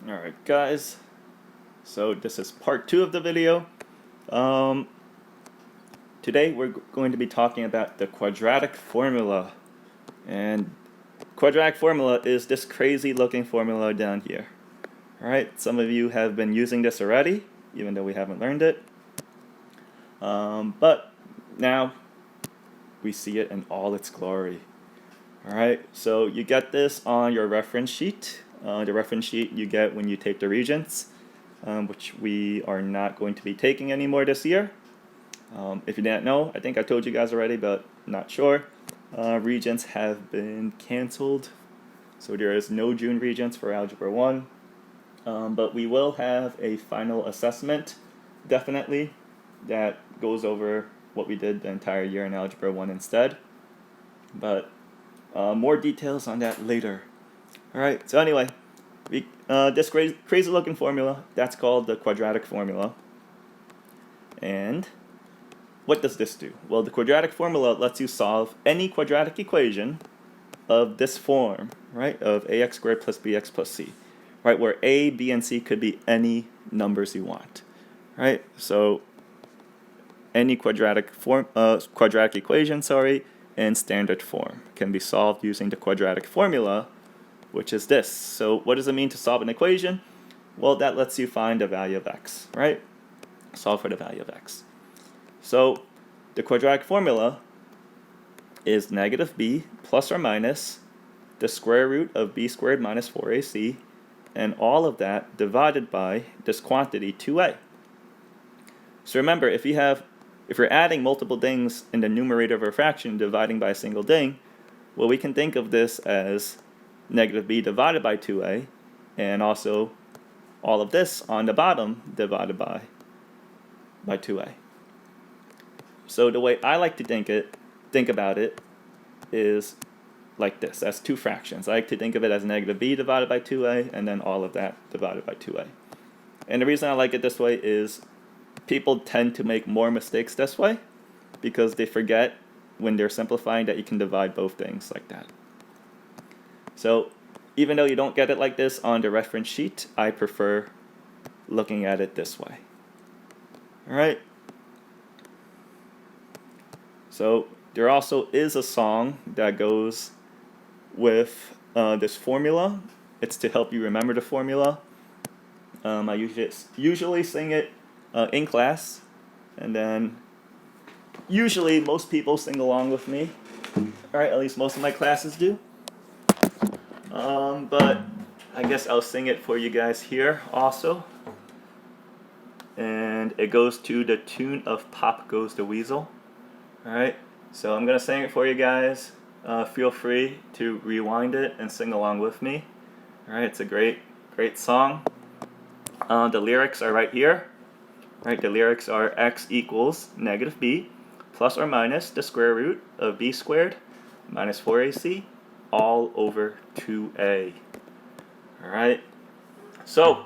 Alright guys, so this is part 2 of the video. Today we're going to be talking about the quadratic formula. And quadratic formula is this crazy looking formula down here. Alright, some of you have been using this already, even though we haven't learned it. But now we see it in all its glory. Alright, so you get this on your reference sheet. The reference sheet you get when you take the Regents, which we are not going to be taking anymore this year. If you didn't know, I think I told you guys already, but not sure. Regents have been canceled, so there is no June Regents for Algebra 1. But we will have a final assessment, definitely, that goes over what we did the entire year in Algebra 1 instead. But more details on that later. Alright, so anyway, this crazy looking formula, that's called the quadratic formula. And what does this do? Well, the quadratic formula lets you solve any quadratic equation of this form, right? Of ax squared plus bx plus c, right? Where a, b, and c could be any numbers you want, right? So any quadratic equation, in standard form can be solved using the quadratic formula, which is this. So what does it mean to solve an equation? Well, that lets you find the value of x, right? Solve for the value of x. So the quadratic formula is negative b plus or minus the square root of b squared minus 4ac, and all of that divided by this quantity 2a. So remember, if you're adding multiple things in the numerator of a fraction dividing by a single thing, well, we can think of this as negative b divided by 2a, and also all of this on the bottom divided by 2a. So the way I like to think about it is like this, as two fractions. I like to think of it as negative b divided by 2a, and then all of that divided by 2a. And the reason I like it this way is people tend to make more mistakes this way because they forget when they're simplifying that you can divide both things like that. So even though you don't get it like this on the reference sheet, I prefer looking at it this way. Alright? So there also is a song that goes with this formula. It's to help you remember the formula. I usually sing it in class, and then usually most people sing along with me. Alright, at least most of my classes do. But I guess I'll sing it for you guys here also. And it goes to the tune of Pop Goes the Weasel. Alright, so I'm going to sing it for you guys. Feel free to rewind it and sing along with me. Alright, it's a great song. The lyrics are right here. Right, the lyrics are x equals negative b plus or minus the square root of b squared minus 4ac all over 2a. Alright, so,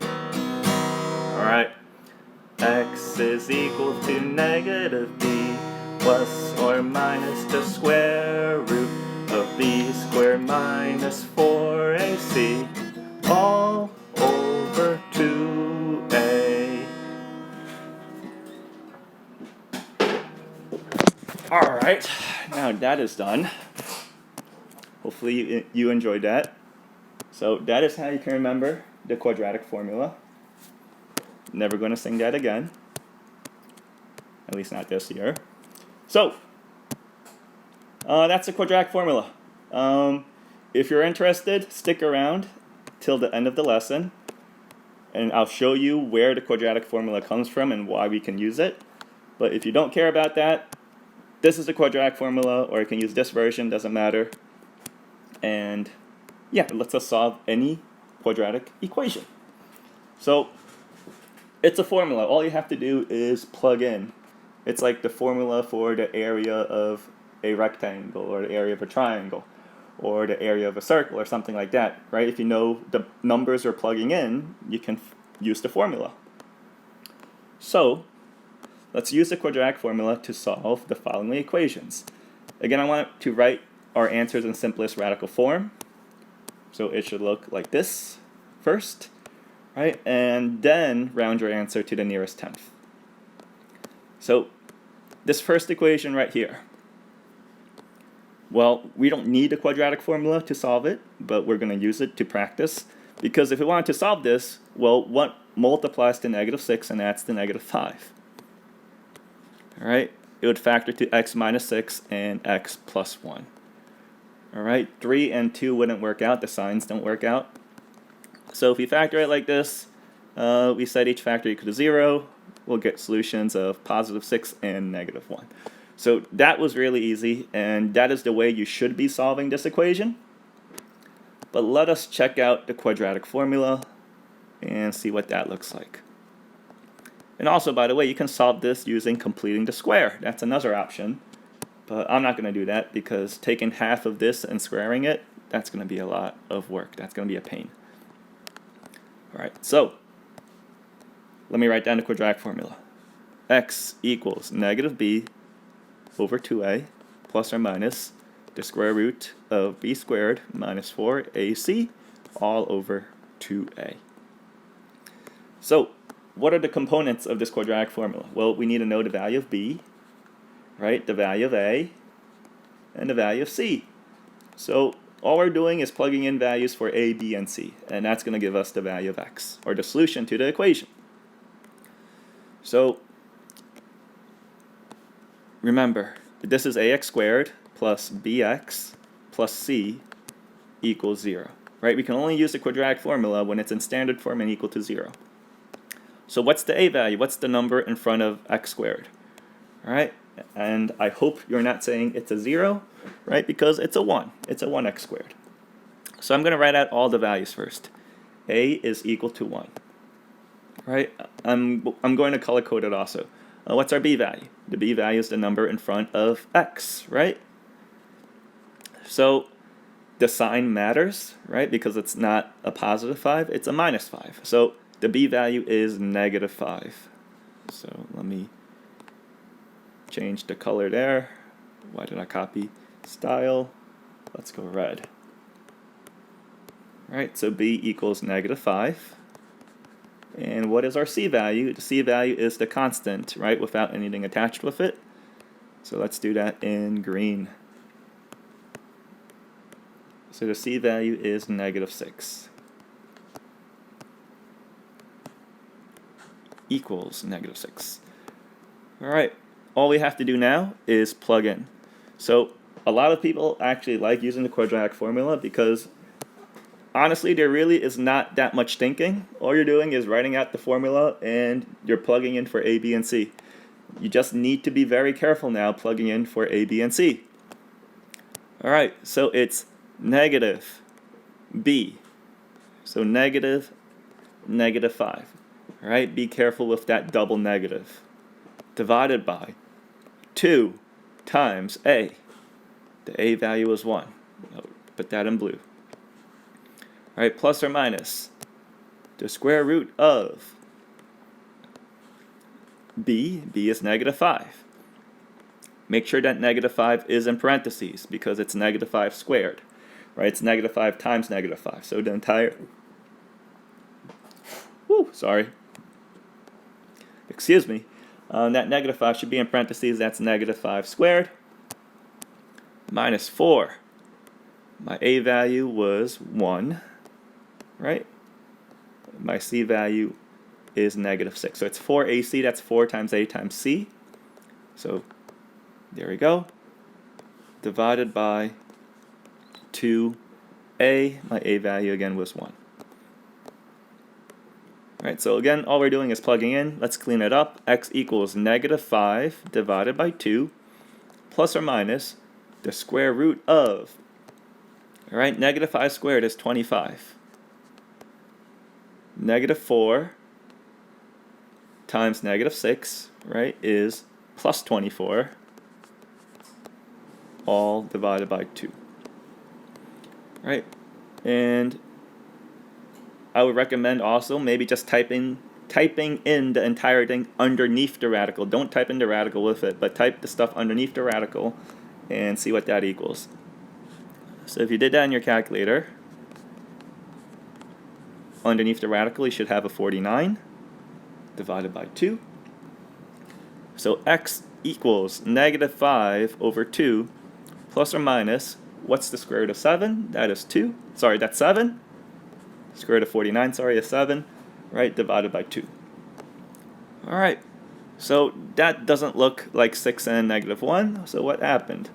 alright, x is equal to negative b plus or minus the square root of b squared minus 4ac all over 2a. Alright, now that is done. Hopefully you enjoyed that. So that is how you can remember the quadratic formula. Never going to sing that again. At least not this year. So, that's the quadratic formula. If you're interested, stick around till the end of the lesson, and I'll show you where the quadratic formula comes from and why we can use it. But if you don't care about that, this is the quadratic formula, or you can use this version, doesn't matter. And yeah, it lets us solve any quadratic equation. So it's a formula. All you have to do is plug in. It's like the formula for the area of a rectangle, or the area of a triangle, or the area of a circle, or something like that, right? If you know the numbers you're plugging in, you can use the formula. So let's use the quadratic formula to solve the following equations. Again, I want to write our answers in simplest radical form. So it should look like this. first, right? And then round your answer to the nearest tenth. So this first equation right here, well, we don't need a quadratic formula to solve it, but we're going to use it to practice. Because if we wanted to solve this, well, what multiplies to -6 and adds to -5? All right, it would factor to x minus 6 and x plus 1. All right, 3 and 2 wouldn't work out. The signs don't work out. So if we factor it like this, we set each factor equal to 0. We'll get solutions of +6 and -1. So that was really easy, and that is the way you should be solving this equation. But let us check out the quadratic formula and see what that looks like. And also, by the way, you can solve this using completing the square. That's another option. But I'm not going to do that because taking half of this and squaring it, that's going to be a lot of work. That's going to be a pain. All right, so let me write down the quadratic formula. X equals -b over 2a plus or minus the square root of b squared minus 4ac all over 2a. So what are the components of this quadratic formula? Well, we need to know the value of b, right, the value of a, and the value of c. So all we're doing is plugging in values for a, b, and c, and that's going to give us the value of x, or the solution to the equation. So remember, this is ax squared plus bx plus c equals 0. Right? We can only use the quadratic formula when it's in standard form and equal to 0. So what's the a value? What's the number in front of x squared? All right? And I hope you're not saying it's a 0, right? Because it's a 1. It's a 1x squared. So I'm going to write out all the values first. A is equal to 1. Right? I'm going to color code it also. What's our b value? The b value is the number in front of x, right? So the sign matters, right? Because it's not a +5, it's a -5. So the b value is -5. So let me change the color there. Why did I copy style? Let's go red. All right, so b equals -5. And what is our c value? The c value is the constant, right, without anything attached with it. So let's do that in green. So the c value is -6. Equals -6. All right, all we have to do now is plug in. So a lot of people actually like using the quadratic formula because honestly, there really is not that much thinking. All you're doing is writing out the formula and you're plugging in for a, b, and c. You just need to be very careful now plugging in for a, b, and c. All right, so it's negative b. So negative, -5. All right, be careful with that double negative. Divided by 2 times a. The a value is 1. I'll put that in blue. All right, plus or minus the square root of b. B is -5. Make sure that -5 is in parentheses because it's -5 squared. Right, it's -5 times -5. So the entire, excuse me, that -5 should be in parentheses. That's -5 squared minus 4. My a value was 1. Right? My c value is -6. So it's 4ac, that's 4 times a times c. So there we go. Divided by 2a, my a value again was 1. Alright, so again, all we're doing is plugging in. Let's clean it up. X equals -5 divided by 2 plus or minus the square root of, alright, -5 squared is 25. -4 times -6, right, is plus 24, all divided by 2. Right? And I would recommend also maybe just typing in the entire thing underneath the radical. Don't type in the radical with it, but type the stuff underneath the radical and see what that equals. So if you did that in your calculator, underneath the radical, you should have a 49 divided by 2. So x equals negative 5 over 2 plus or minus, what's the square root of 7? That is 2. Sorry, that's 7. Square root of 49, sorry, is 7, right, divided by 2. All right, so that doesn't look like 6 and negative 1, so what happened?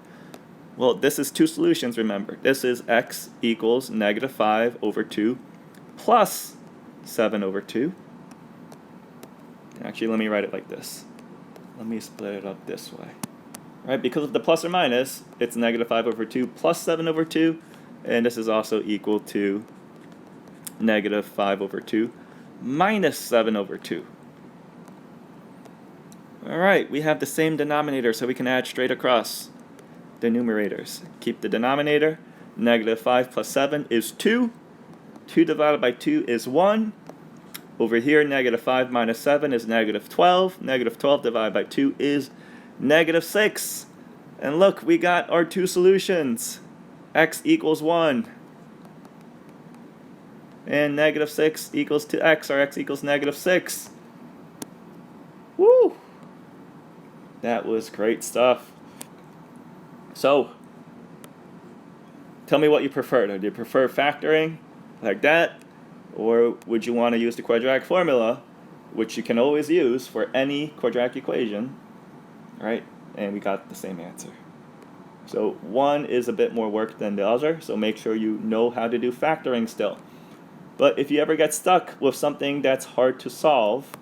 Well, this is two solutions, remember. This is x equals negative 5 over 2 plus 7 over 2. Actually, let me write it like this. Let me split it up this way. All right, because of the plus or minus, it's negative 5 over 2 plus 7 over 2, and this is also equal to negative 5 over 2 minus 7 over 2. All right, we have the same denominator, so we can add straight across the numerators. Keep the denominator. Negative 5 plus 7 is 2. 2 divided by 2 is 1. Over here, negative 5 minus 7 is negative 12. Negative 12 divided by 2 is negative 6. And look, we got our two solutions. X equals 1. And negative 6 equals to x, or x equals negative 6. Woo! That was great stuff. So, tell me what you prefer. Do you prefer factoring like that? Or would you want to use the quadratic formula, which you can always use for any quadratic equation, right? And we got the same answer. So one is a bit more work than the other, so make sure you know how to do factoring still. But if you ever get stuck with something that's hard to solve,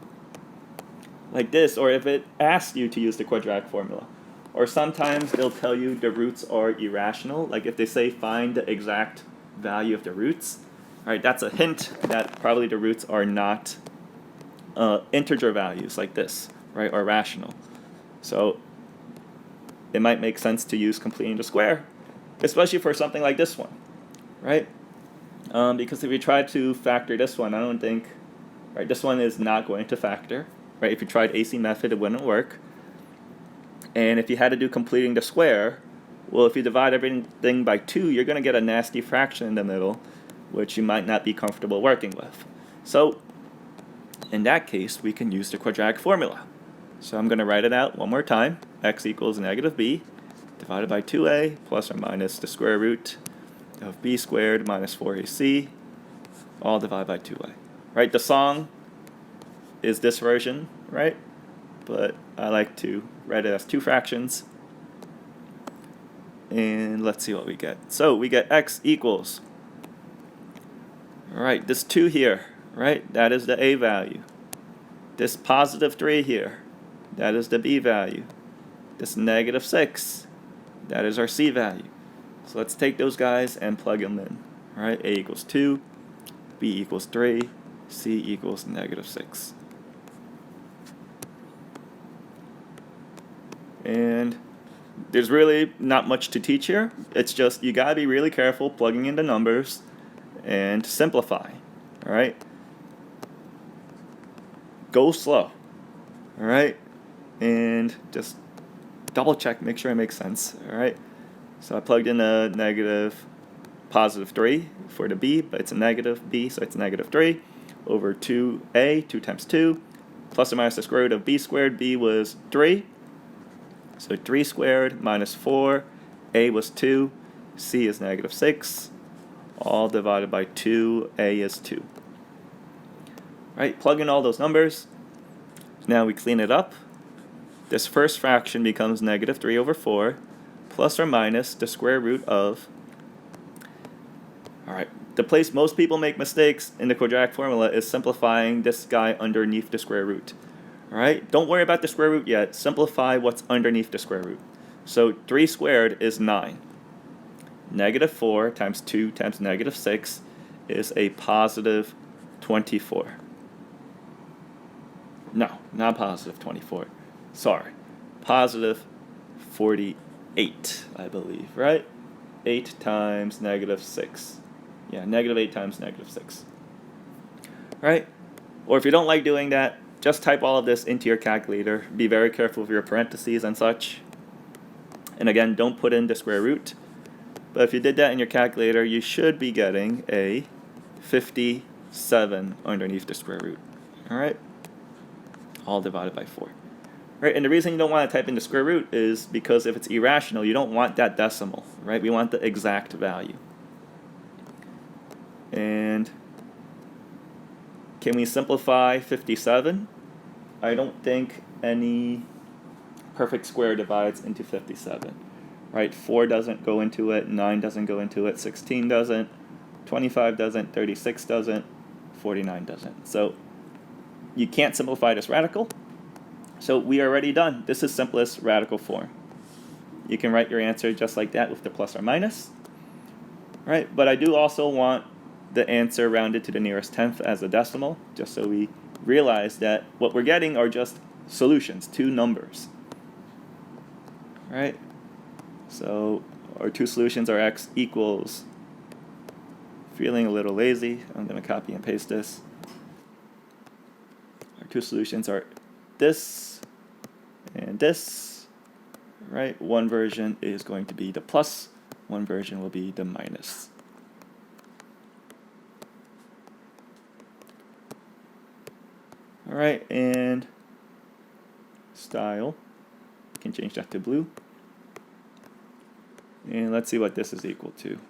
like this, or if it asks you to use the quadratic formula, or sometimes they'll tell you the roots are irrational, like if they say find the exact value of the roots, right, that's a hint that probably the roots are not integer values like this, right, or rational. So it might make sense to use completing the square, especially for something like this one, right? Because if you try to factor this one, I don't think, right, this one is not going to factor, right? If you tried AC method, it wouldn't work. And if you had to do completing the square, well, if you divide everything by 2, you're going to get a nasty fraction in the middle, which you might not be comfortable working with. So in that case, we can use the quadratic formula. So I'm going to write it out one more time. X equals negative b divided by 2a plus or minus the square root of b squared minus 4ac, all divided by 2a. Right, the song is this version, right? But I like to write it as two fractions. And let's see what we get. So we get x equals, all right, this 2 here, right? That is the a value. This positive 3 here, that is the b value. This negative 6, that is our c value. So let's take those guys and plug them in. All right, a equals 2, b equals 3, c equals negative 6. And there's really not much to teach here. It's just you gotta be really careful plugging in the numbers and simplify. All right, go slow. All right, and just double check, make sure it makes sense. All right, so I plugged in a positive 3 for the b, but it's a negative b, so it's negative 3 over 2a, 2 times 2, plus or minus the square root of b squared. B was 3. So 3 squared minus 4, a was 2, c is negative 6, all divided by 2, a is 2. Right, plug in all those numbers. Now we clean it up. This first fraction becomes negative 3 over 4, plus or minus the square root of, all right, the place most people make mistakes in the quadratic formula is simplifying this guy underneath the square root. All right, don't worry about the square root yet. Simplify what's underneath the square root. So 3 squared is 9. Negative 4 times 2 times negative 6 is a positive 24. No, not positive 24. Sorry. Positive 48, I believe, right? 8 times negative 6. Yeah, negative 8 times negative 6. All right? Or if you don't like doing that, just type all of this into your calculator. Be very careful with your parentheses and such. And again, don't put in the square root. But if you did that in your calculator, you should be getting a 57. 7 underneath the square root. All right, all divided by 4. Right, and the reason you don't want to type in the square root is because if it's irrational, you don't want that decimal, right? We want the exact value. And can we simplify 57? I don't think any perfect square divides into 57, right? 4 doesn't go into it, 9 doesn't go into it, 16 doesn't, 25 doesn't, 36 doesn't, 49 doesn't. So you can't simplify this radical. So we are already done. This is simplest radical form. You can write your answer just like that with the plus or minus, right? But I do also want the answer rounded to the nearest tenth as a decimal, just so we realize that what we're getting are just solutions, two numbers, right? So our two solutions are x equals, feeling a little lazy, I'm going to copy and paste this. Our two solutions are this and this, right? One version is going to be the plus, one version will be the minus. All right, and style, you can change that to blue. And let's see what this is equal to.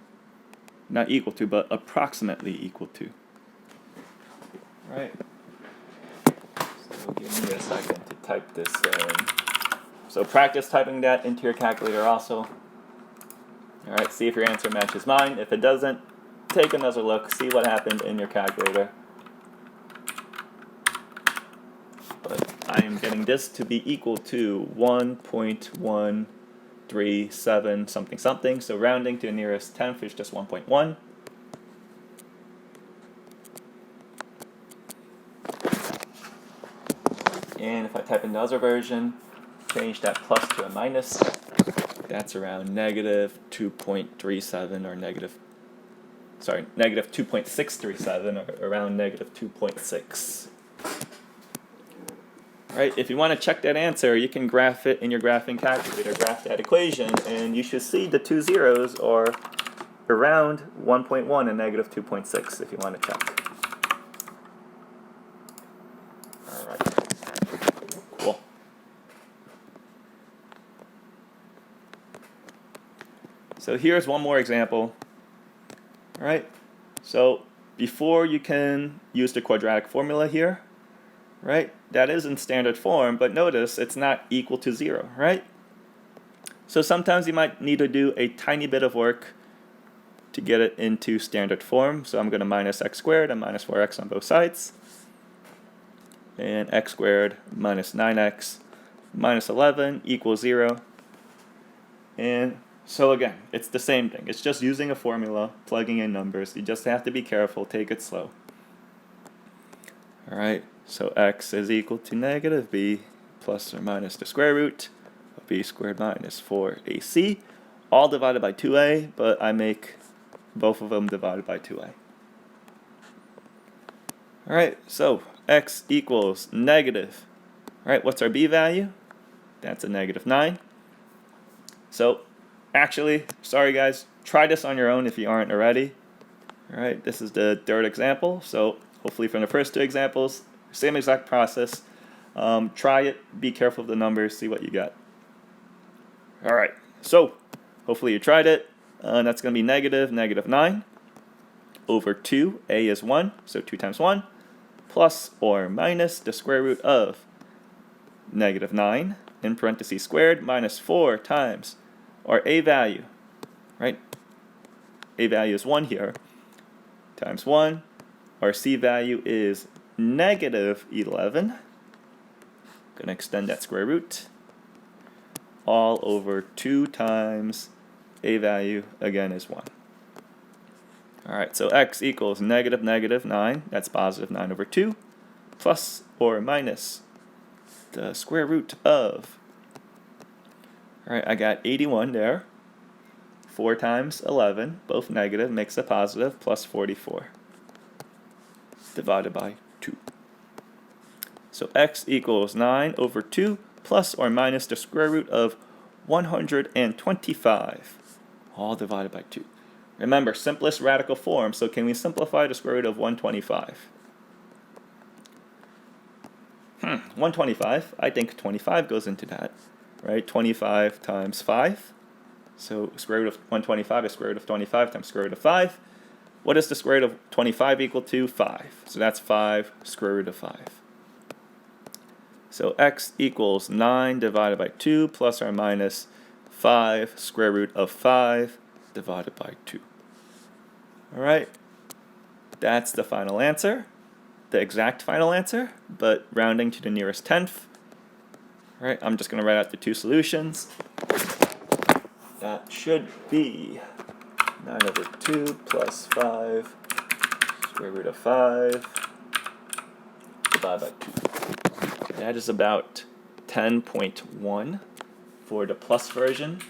Not equal to, but approximately equal to. All right. So give me a second to type this in. So practice typing that into your calculator also. All right, see if your answer matches mine. If it doesn't, take another look, see what happened in your calculator. But I am getting this to be equal to 1.137 something something. So rounding to the nearest tenth is just 1.1. And if I type in the other version, change that plus to a minus, that's around negative 2.37 or negative 2.637 or around negative 2.6. Right, if you want to check that answer, you can graph it in your graphing calculator, graph that equation, and you should see the two zeros are around 1.1 and negative 2.6 if you want to check. All right, cool. So here's one more example. All right, so before you can use the quadratic formula here, right? That is in standard form, but notice it's not equal to 0, right? So sometimes you might need to do a tiny bit of work to get it into standard form. So I'm going to minus x squared and minus 4x on both sides. And x squared minus 9x minus 11 equals 0. And so again, it's the same thing. It's just using a formula, plugging in numbers. You just have to be careful, take it slow. All right. So x is equal to negative b plus or minus the square root of b squared minus 4ac, all divided by 2a, but I make both of them divided by 2a. All right, so x equals negative. All right, what's our b value? That's a negative 9. So actually, sorry guys, try this on your own if you aren't already. All right, this is the third example. So hopefully from the first two examples, same exact process. Try it, be careful of the numbers, see what you get. All right, so hopefully you tried it. That's going to be negative 9 over 2. A is 1, so 2 times 1, plus or minus the square root of negative 9, in parentheses squared, minus 4 times our a value, right? A value is 1 here, times 1. Our c value is negative 11. Going to extend that square root. All over 2 times a value, again, is 1. All right, so x equals negative 9. That's positive 9 over 2. Plus or minus the square root of, all right, I got 81 there. 4 times 11, both negative, makes a positive, plus 44. Divided by 2. So x equals 9 over 2 plus or minus the square root of 125, all divided by 2. Remember, simplest radical form, so can we simplify the square root of 125? 125, I think 25 goes into that, right? 25 times 5. So square root of 125 is square root of 25 times square root of 5. What is the square root of 25 equal to? 5. So that's 5 square root of 5. So x equals 9 divided by 2 plus or minus 5 square root of 5 divided by 2. All right, that's the final answer, the exact final answer, but rounding to the nearest tenth. All right, I'm just going to write out the two solutions. That should be 9 over 2 plus 5 square root of 5 divided by 2. That is about 10.1 for the plus version,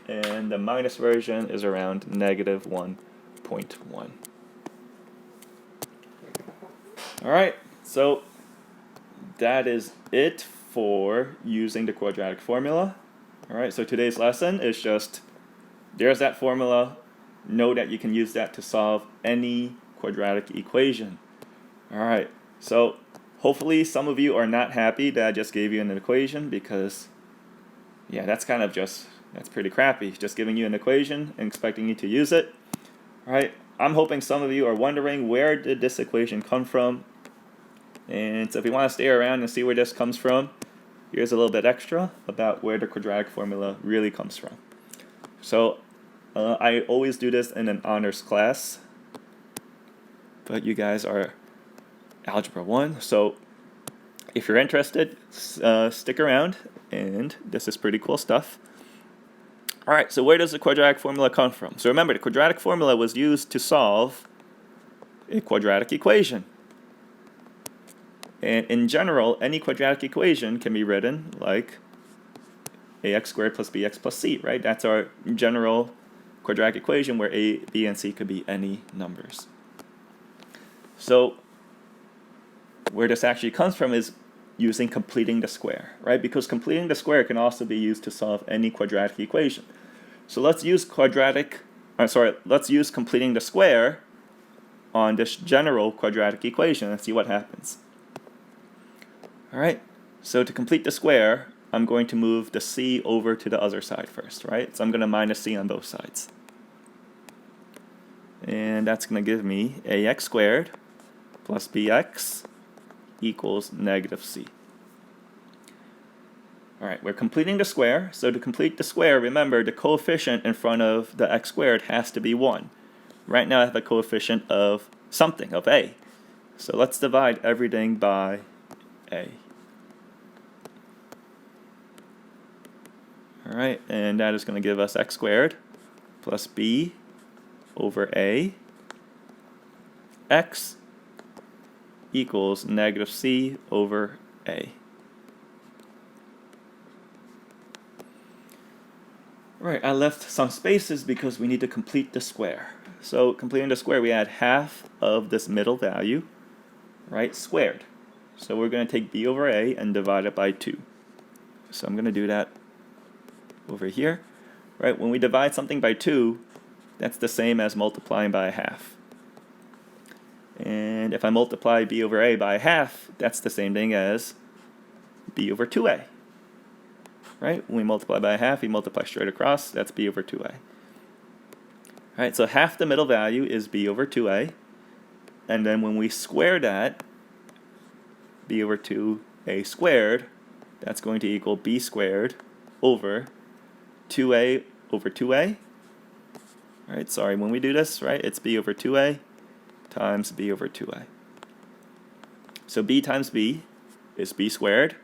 and the minus version is around negative 1.1. All right, so that is it for using the quadratic formula. All right, so today's lesson is just, there's that formula. Know that you can use that to solve any quadratic equation. All right, so hopefully some of you are not happy that I just gave you an equation, because yeah, that's pretty crappy, just giving you an equation and expecting you to use it. All right, I'm hoping some of you are wondering, where did this equation come from? And so if you want to stay around and see where this comes from, here's a little bit extra about where the quadratic formula really comes from. So I always do this in an honors class, but you guys are Algebra 1, so if you're interested, stick around, and this is pretty cool stuff. All right, so where does the quadratic formula come from? So remember, the quadratic formula was used to solve a quadratic equation. And in general, any quadratic equation can be written like ax squared plus bx plus c, right? That's our general quadratic equation, where a, b, and c could be any numbers. So where this actually comes from is using completing the square, right? Because completing the square can also be used to solve any quadratic equation. So let's use let's use completing the square on this general quadratic equation and see what happens. All right, so to complete the square, I'm going to move the c over to the other side first, right? So I'm going to minus c on both sides. And that's going to give me ax squared plus bx equals negative c. All right, we're completing the square. So to complete the square, remember, the coefficient in front of the x squared has to be 1. Right now I have a coefficient of something, of a. So let's divide everything by a. All right, and that is going to give us x squared plus b over a x equals negative c over a. Right, I left some spaces because we need to complete the square. So completing the square, we add half of this middle value, right, squared. So we're going to take b over a and divide it by 2. So I'm going to do that over here. Right, when we divide something by 2, that's the same as multiplying by a half. And if I multiply b over a by a half, that's the same thing as b over 2a. Right, when we multiply by a half, we multiply straight across, that's b over 2a. Alright, so half the middle value is b over 2a, and then when we square that, b over 2a squared, that's going to equal b squared over 2a over 2a. Alright, sorry, when we do this, right, it's b over 2a times b over 2a. So b times b is b squared.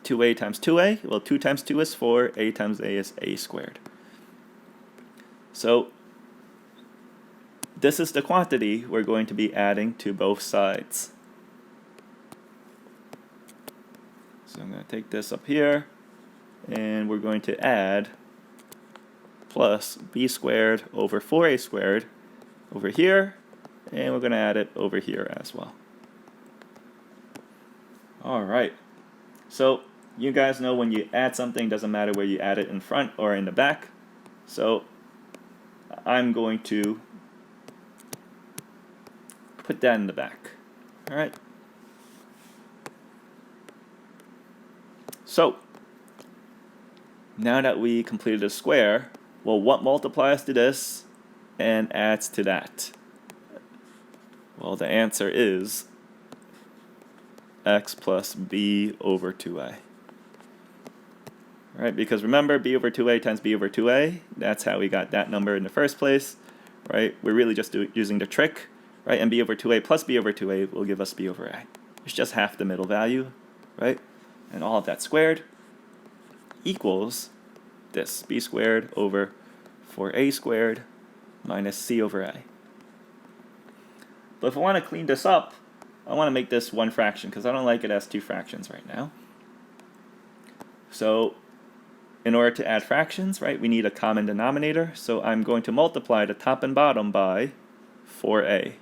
2a times 2a, well, 2 times 2 is 4, a times a is a squared. So this is the quantity we're going to be adding to both sides. So I'm going to take this up here, and we're going to add plus b squared over 4a squared over here, and we're going to add it over here as well. All right. So you guys know when you add something, doesn't matter where you add it, in front or in the back. So I'm going to put that in the back. All right. So now that we completed a square, well, what multiplies to this and adds to that? Well, the answer is x plus b over 2a. Right, because remember, b over 2a times b over 2a, that's how we got that number in the first place. Right, we're really just using the trick. Right, and b over 2a plus b over 2a will give us b over a. It's just half the middle value, right? And all of that squared equals this, b squared over 4a squared minus c over a. But if I want to clean this up, I want to make this one fraction because I don't like it as two fractions right now. So in order to add fractions, right, we need a common denominator. So I'm going to multiply the top and bottom by 4a.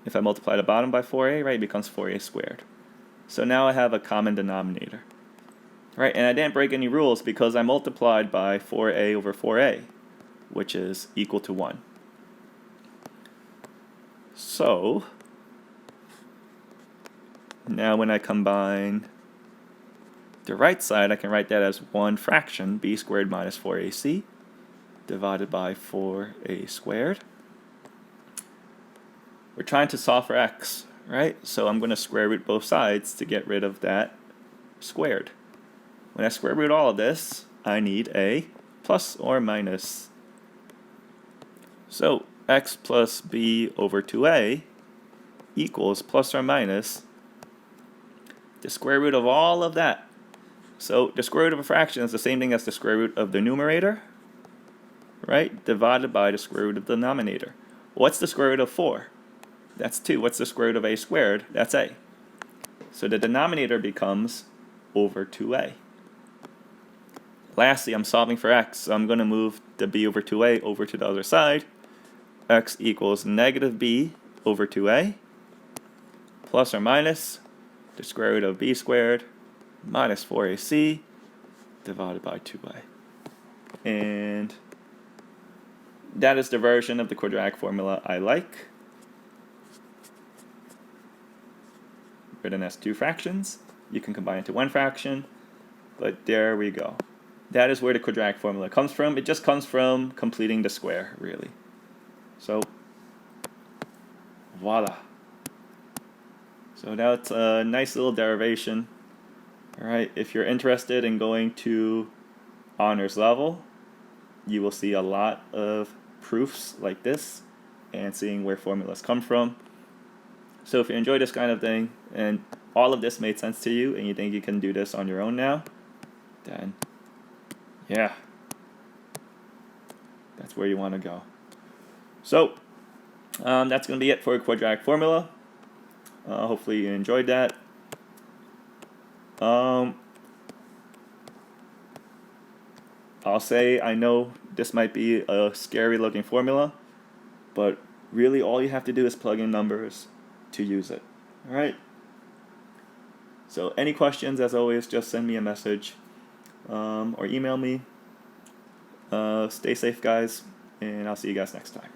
If I multiply the bottom by 4a, right, it becomes 4a squared. So now I have a common denominator. Right, and I didn't break any rules because I multiplied by 4a over 4a, which is equal to 1. So now when I combine the right side, I can write that as one fraction, b squared minus 4ac, divided by 4a squared. We're trying to solve for x, right? So I'm going to square root both sides to get rid of that squared. When I square root all of this, I need a plus or minus. So x plus b over 2a equals plus or minus the square root of all of that. So the square root of a fraction is the same thing as the square root of the numerator, right? Divided by the square root of the denominator. What's the square root of 4? That's 2. What's the square root of a squared? That's a. So the denominator becomes over 2a. Lastly, I'm solving for x, so I'm going to move the b over 2a over to the other side. X equals negative b over 2a plus or minus the square root of b squared minus 4ac divided by 2a. And that is the version of the quadratic formula I like, written as two fractions. You can combine into one fraction, but there we go. That is where the quadratic formula comes from. It just comes from completing the square, really. So, voila. So that's a nice little derivation. All right, if you're interested in going to honors level, you will see a lot of proofs like this and seeing where formulas come from. So if you enjoy this kind of thing and all of this made sense to you and you think you can do this on your own now, then yeah, that's where you want to go. So that's going to be it for a quadratic formula. Hopefully you enjoyed that. I'll say I know this might be a scary looking formula, but really all you have to do is plug in numbers to use it. All right. So any questions, as always, just send me a message or email me. Stay safe, guys, and I'll see you guys next time.